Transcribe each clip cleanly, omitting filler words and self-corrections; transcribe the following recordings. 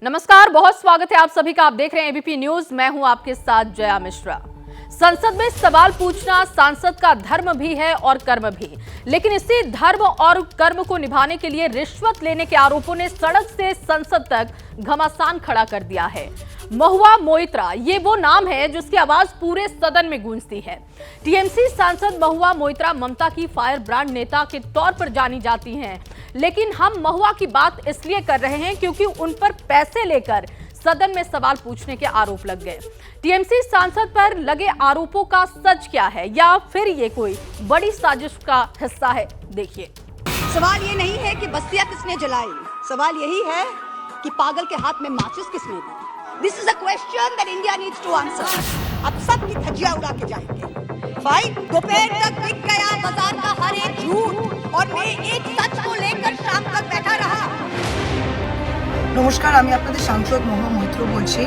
नमस्कार, बहुत स्वागत है आप सभी का। आप देख रहे हैं एबीपी न्यूज। मैं हूं आपके साथ जया मिश्रा। संसद में सवाल पूछना सांसद का धर्म भी है और कर्म भी, लेकिन इसी धर्म और कर्म को निभाने के लिए रिश्वत लेने के आरोपों ने सड़क से संसद तक घमासान खड़ा कर दिया है। महुआ मोइत्रा ये वो नाम है जिसकी आवाज पूरे सदन में गूंजती है। टीएमसी सांसद महुआ मोइत्रा ममता की फायर ब्रांड नेता के तौर पर जानी जाती हैं, लेकिन हम महुआ की बात इसलिए कर रहे हैं क्योंकि उन पर पैसे लेकर सदन में सवाल पूछने के आरोप लग गए। टीएमसी सांसद पर लगे आरोपों का सच क्या है, या फिर ये कोई बड़ी साजिश का हिस्सा है? देखिए। सवाल ये नहीं है कि बस्तियां किसने जलाई, सवाल यही है कि पागल के हाथ में माचिस किसने दी। This is a question that India needs to answer. अब सबकी धज्जियां उड़ा के जाएंगे। फाइन, दोपहर तक बिक गया बाजार का हर एक झूठ और मैं एक सच को लेकर शाम तक बैठा रहा। नमस्कार, আমি আপনাদের সাংসদ মহুয়া মৈত্র বলছি।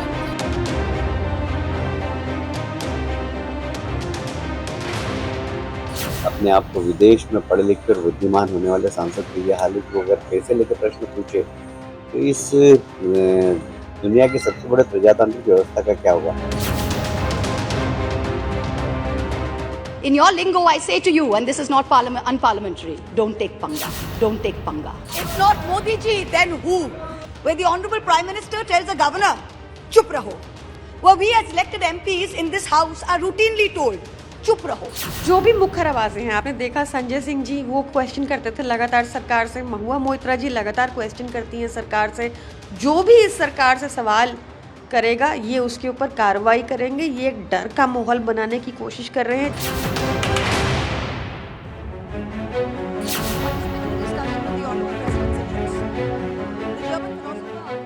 अपने आप को विदेश में पढ़े लिख कर बुद्धिमान होने वाले सांसद की ये हालत को अगर पैसे लेकर प्रश्न पूछे तो इस दुनिया की सबसे बड़े प्रजातांत्रिक व्यवस्था का क्या होगा? In your lingo, I say to you, and this is not unparliamentary, don't take panga. Don't take panga. If not Modi ji, then who? Where the Honorable Prime Minister tells the governor, chup raho. Well, we as elected MPs in this house are routinely told, चुप रहो। जो भी मुखर आवाजें हैं, आपने देखा संजय सिंह जी वो क्वेश्चन करते थे लगातार सरकार से, महुआ मोइत्रा जी लगातार क्वेश्चन करती हैं सरकार से। जो भी इस सरकार से सवाल करेगा ये उसके ऊपर कार्रवाई करेंगे। ये एक डर का माहौल बनाने की कोशिश कर रहे हैं।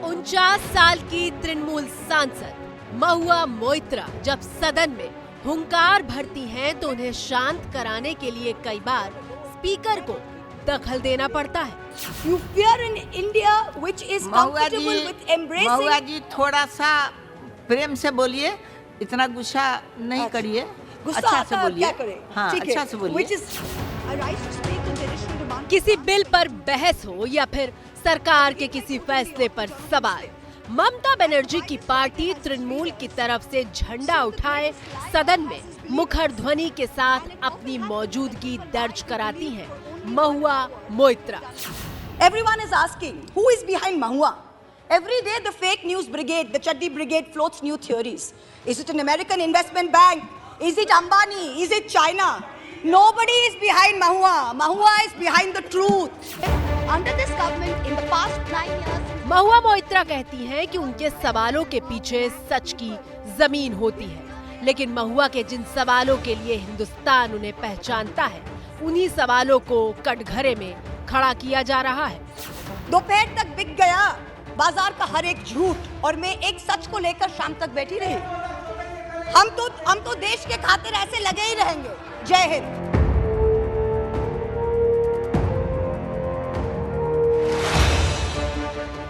49 साल की तृणमूल सांसद महुआ मोइत्रा जब सदन में हुंकार भरती हैं तो उन्हें शांत कराने के लिए कई बार स्पीकर को दखल देना पड़ता है। You fear an India which is comfortable with embracing. महुआ जी थोड़ा सा प्रेम से बोलिए, इतना गुस्सा नहीं करिए, अच्छा से बोलिए। हाँ, अच्छा से बोलिए। Which is a right to speak and additional demand. किसी बिल पर बहस हो या फिर सरकार के किसी फैसले पर सवाल, ममता बनर्जी की पार्टी तृणमूल की तरफ से झंडा उठाए सदन में मुखर ध्वनि के साथ अपनी मौजूदगी दर्ज कराती हैं Mahua Moitra. Everyone is asking who is behind Mahua. Every day the fake news brigade, the Chaddi brigade floats new theories. Is it an American investment bank? Is it Ambani? Is it China? Nobody is behind Mahua. Mahua is behind the truth. Under this government in the past 9 years, Mahua Moitra कहती हैं कि उनके सवालों के पीछे सच की जमीन होती है, लेकिन महुआ के जिन सवालों के लिए हिंदुस्तान उन्हें पहचानता है उन्हीं सवालों को कटघरे में खड़ा किया जा रहा है। दोपहर तक बिक गया बाजार का हर एक झूठ और मैं एक सच को लेकर शाम तक बैठी रही। हम तो देश के खातिर ऐसे लगे ही रहेंगे। जय हिंद।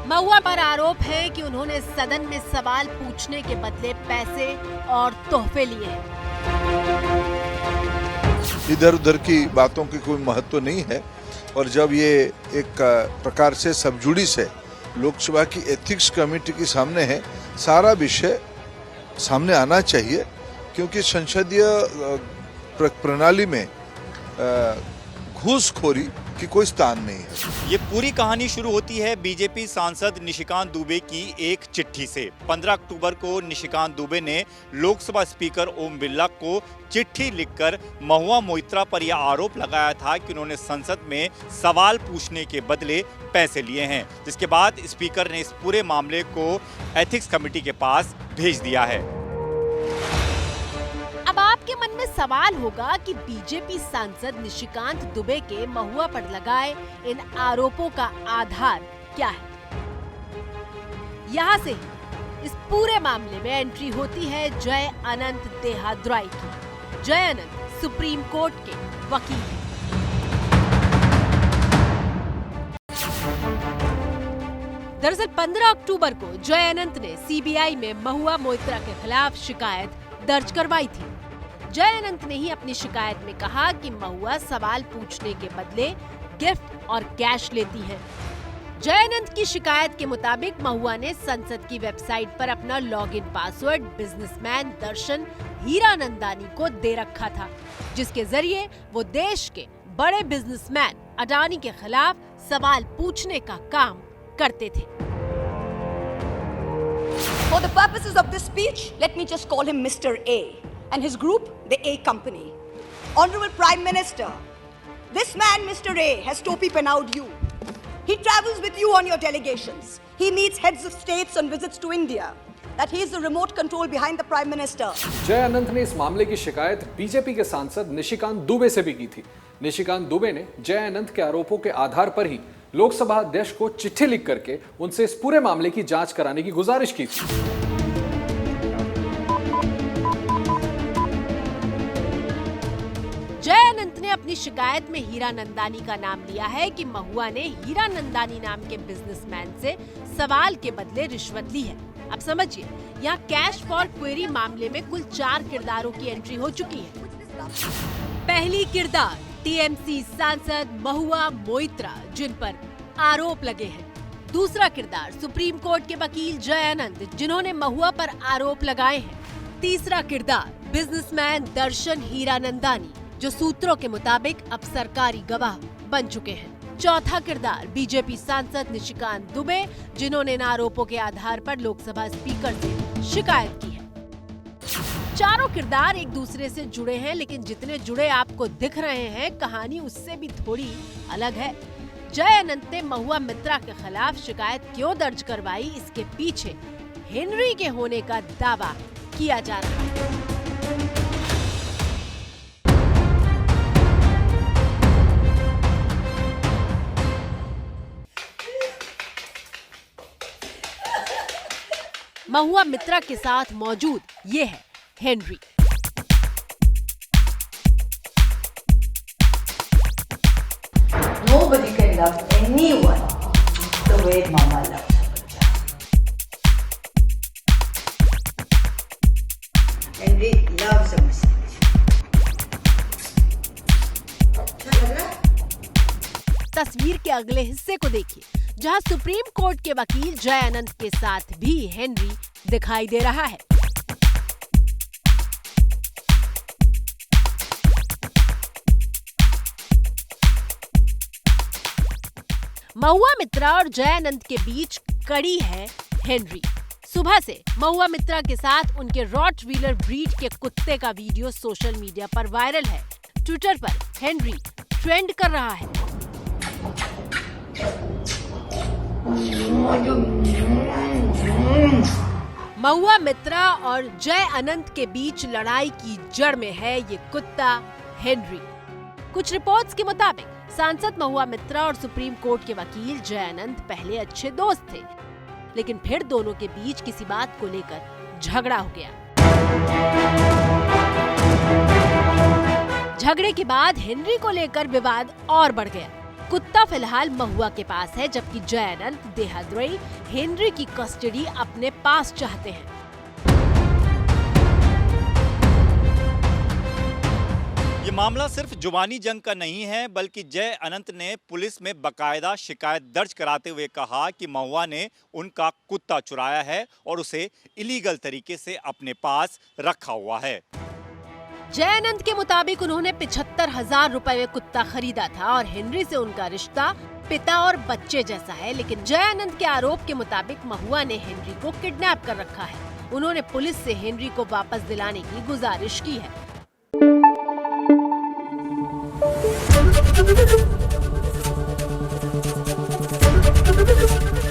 महुआ पर आरोप है कि उन्होंने सदन में सवाल पूछने के बदले पैसे और तोहफे लिए हैं। इधर उधर की बातों की कोई महत्व नहीं है, और जब ये एक प्रकार से सबजुडिस है, लोकसभा की एथिक्स कमेटी के सामने है, सारा विषय सामने आना चाहिए, क्योंकि संसदीय प्रणाली में घूसखोरी की कोई स्थान नहीं है। ये पूरी कहानी शुरू होती है बीजेपी सांसद निशिकांत दुबे की एक चिट्ठी से। 15 अक्टूबर को निशिकांत दुबे ने लोकसभा स्पीकर ओम बिरला को चिट्ठी लिखकर महुआ मोइत्रा पर यह आरोप लगाया था कि उन्होंने संसद में सवाल पूछने के बदले पैसे लिए हैं, जिसके बाद स्पीकर ने इस पूरे मामले को एथिक्स कमेटी के पास भेज दिया है। अब आपके मन में सवाल होगा कि बीजेपी सांसद निशिकांत दुबे के महुआ पर लगाए इन आरोपों का आधार क्या है। यहाँ से इस पूरे मामले में एंट्री होती है जय अनंत देहाद्राई की। जय अनंत सुप्रीम कोर्ट के वकील हैं। दरअसल 15 अक्टूबर को जय अनंत ने सीबीआई में महुआ मोइत्रा के खिलाफ शिकायत दर्ज करवाई थी। जय अनंत ने ही अपनी शिकायत में कहा कि महुआ सवाल पूछने के बदले गिफ्ट और कैश लेती हैं। जयानंद की शिकायत के मुताबिक महुआ ने संसद की वेबसाइट पर अपना लॉगिन पासवर्ड बिजनेसमैन दर्शन हीरानंदानी को दे रखा था, जिसके जरिए वो देश के बड़े बिजनेसमैन अडानी के खिलाफ सवाल पूछने का काम करते थे। For the purposes of this speech, let me just call him Mr. A and his group, the A Company. Honorable Prime Minister, this man, Mr. A, has topi penaued you. He travels with you on your delegations. He meets heads of states on visits to India. That he is the remote control behind the Prime Minister. जय अनंत ने इस मामले की शिकायत BJP के सांसद निशिकांत दुबे से भी की थी। निशिकांत दुबे ने जय अनंत के आरोपों के आधार पर ही लोकसभा अध्यक्ष को चिट्ठी लिख करके उनसे इस पूरे मामले की जांच कराने की गुजारिश की थी। जय अनंत ने अपनी शिकायत में हीरानंदानी का नाम लिया है कि महुआ ने हीरानंदानी नाम के बिजनेसमैन से सवाल के बदले रिश्वत ली है। अब समझिए, यहाँ कैश फॉर क्वेरी मामले में कुल 4 किरदारों की एंट्री हो चुकी है। पहली किरदार टीएमसी सांसद महुआ मोइत्रा, जिन पर आरोप लगे हैं। दूसरा किरदार सुप्रीम कोर्ट के वकील जय अनंत, जिन्होंने महुआ पर आरोप लगाए हैं। तीसरा किरदार बिजनेसमैन दर्शन हीरानंदानी, जो सूत्रों के मुताबिक अब सरकारी गवाह बन चुके हैं। चौथा किरदार बीजेपी सांसद निशिकांत दुबे, जिन्होंने इन आरोपों के आधार पर लोकसभा स्पीकर से शिकायत की है। चारों किरदार एक दूसरे से जुड़े हैं, लेकिन जितने जुड़े आपको दिख रहे हैं, कहानी उससे भी थोड़ी अलग है। जय अनंत ने महुआ मित्रा के खिलाफ शिकायत क्यों दर्ज करवाई, इसके पीछे हेनरी के होने का दावा किया जा रहा है। महुआ मित्रा के साथ मौजूद ये है Henry. Nobody can love anyone the way Mama loves her. Henry loves a massage. तस्वीर के अगले हिस्से को देखिए, जहां सुप्रीम कोर्ट के वकील जय अनंत के साथ भी हेनरी दिखाई दे रहा है। महुआ मित्रा और जय अनंत के बीच कड़ी है हेनरी। सुबह से महुआ मित्रा के साथ उनके रॉटवीलर ब्रीड के कुत्ते का वीडियो सोशल मीडिया पर वायरल है। ट्विटर पर हेनरी ट्रेंड कर रहा है। महुआ मित्रा और जय अनंत के बीच लड़ाई की जड़ में है ये कुत्ता हेनरी। कुछ रिपोर्ट्स के मुताबिक सांसद महुआ मित्रा और सुप्रीम कोर्ट के वकील जय अनंत पहले अच्छे दोस्त थे, लेकिन फिर दोनों के बीच किसी बात को लेकर झगड़ा हो गया। झगड़े के बाद हेनरी को लेकर विवाद और बढ़ गया। कुत्ता फिलहाल महुआ के पास है, जबकि जय अनंत देहाद्री हेनरी की कस्टडी अपने पास चाहते हैं। ये मामला सिर्फ जुबानी जंग का नहीं है, बल्कि जय अनंत ने पुलिस में बकायदा शिकायत दर्ज कराते हुए कहा कि महुआ ने उनका कुत्ता चुराया है और उसे इलीगल तरीके से अपने पास रखा हुआ है। जय अनंत के मुताबिक उन्होंने 75,000 रुपए में कुत्ता खरीदा था और हेनरी से उनका रिश्ता पिता और बच्चे जैसा है। लेकिन जय अनंत के आरोप के मुताबिक महुआ ने हेनरी को किडनैप कर रखा है। उन्होंने पुलिस से हेनरी को वापस दिलाने की गुजारिश की है।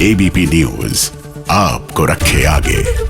ABP न्यूज़ आपको रखे आगे।